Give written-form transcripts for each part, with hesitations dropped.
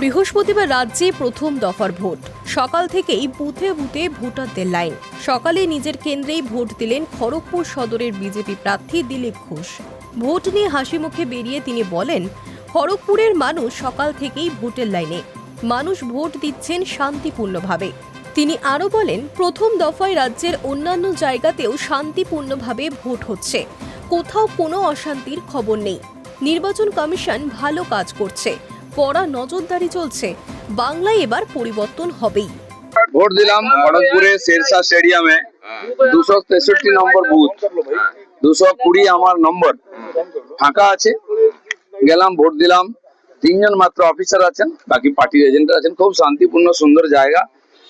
বৃহস্পতিবার রাজ্যে প্রথম দফার ভোট। সকাল থেকেই বুথে বুথে ভোটারদের লাইন। সকালে নিজের কেন্দ্রেই ভোট দিলেন খড়গপুর সদরের বিজেপি প্রার্থী দিলীপ ঘোষ। ভোট নিয়ে হাসি মুখে বেরিয়ে তিনি বলেন, খড়গপুরের মানুষ সকাল থেকেই ভোটের লাইনে, মানুষ ভোট দিচ্ছেন শান্তিপূর্ণভাবে। তিনি আরও বলেন, প্রথম দফায় রাজ্যের অন্যান্য জায়গাতেও শান্তিপূর্ণভাবে ভোট হচ্ছে, কোথাও কোনো অশান্তির খবর নেই। নির্বাচন কমিশন ভালো কাজ করছে, কড়া নজরদারি চলছে, বাংলায় এবার পরিবর্তন হবেই। ভোট দিলাম খড়গপুরে শেরশাহ স্টেডিয়ামে 263 নম্বর বুথ, 220 আমার নম্বর, ফাঁকা আছে। গেলাম, ভোট দিলাম। 3 জন মাত্র অফিসার আছেন, বাকি পার্টির এজেন্ট আছেন। খুব শান্তিপূর্ণ সুন্দর জায়গা,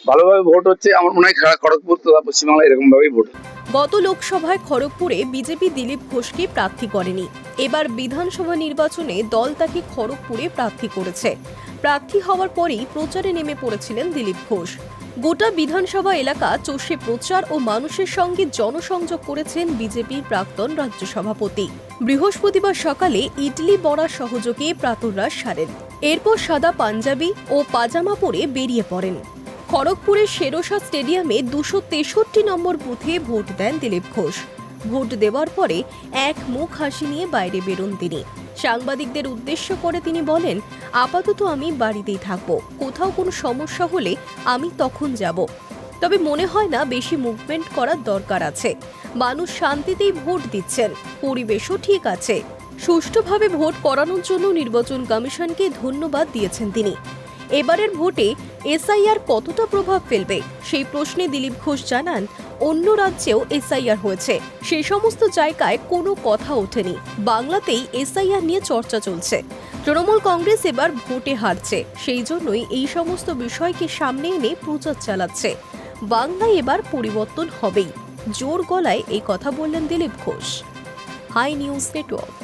ভালোভাবে ভোট হচ্ছে। আমার মনে হয় খড়গপুর তথা পশ্চিমবাংলায় এরকম ভাবেই ভোট। গত লোকসভায় খড়গপুরে বিজেপি দিলীপ ঘোষকে প্রার্থী করেনি। এবার বিধানসভা নির্বাচনে দল তাকে খড়গপুরে প্রার্থী করেছে। প্রার্থী হওয়ার পরেই প্রচারে নেমে পড়েছিলেন দিলীপ ঘোষ। গোটা বিধানসভা এলাকা চষে প্রচার ও মানুষের সঙ্গে জনসংযোগ করেছেন বিজেপির প্রাক্তন রাজ্য সভাপতি। বৃহস্পতিবার সকালে ইডলি বড়া সহযোগে প্রাতরাশ সারেন। এরপর সাদা পাঞ্জাবি ও পাজামা পরে বেরিয়ে পড়েন। খড়গপুরের শেরশাহ স্টেডিয়ামে 263 নম্বর বুথে ভোট দেন দিলীপ ঘোষ। ভোট দেওয়ার পরে এক মুখ হাসি নিয়ে বাইরে বেরোন তিনি। সাংবাদিকদের উদ্দেশ্য করে তিনি বলেন, আপাতত আমি বাড়িতেই থাকবো, কোথাও কোনো সমস্যা হলে আমি তখন যাব। তবে মনে হয় না বেশি মুভমেন্ট করার দরকার আছে। মানুষ শান্তিতেই ভোট দিচ্ছেন, পরিবেশও ঠিক আছে। সুষ্ঠুভাবে ভোট করানোর জন্য নির্বাচন কমিশনকে ধন্যবাদ দিয়েছেন তিনি। এবারের ভোটে এসআইআর কতটা প্রভাব ফেলবে সেই প্রশ্নে দিলীপ ঘোষ জানান, অন্য রাজ্যেও এসআইআর হয়েছে, সেই সমস্ত জায়গায় কোনো কথা ওঠেনি। বাংলাতেই এসআইআর নিয়ে চর্চা চলছে। তৃণমূল কংগ্রেস এবার ভোটে হারছে, সেই জন্যই এই সমস্ত বিষয়কে সামনে এনে প্রচার চালাচ্ছে। বাংলায় এবার পরিবর্তন হবেই, জোর গলায় এই কথা বললেন Dilip Ghosh. Hi News network.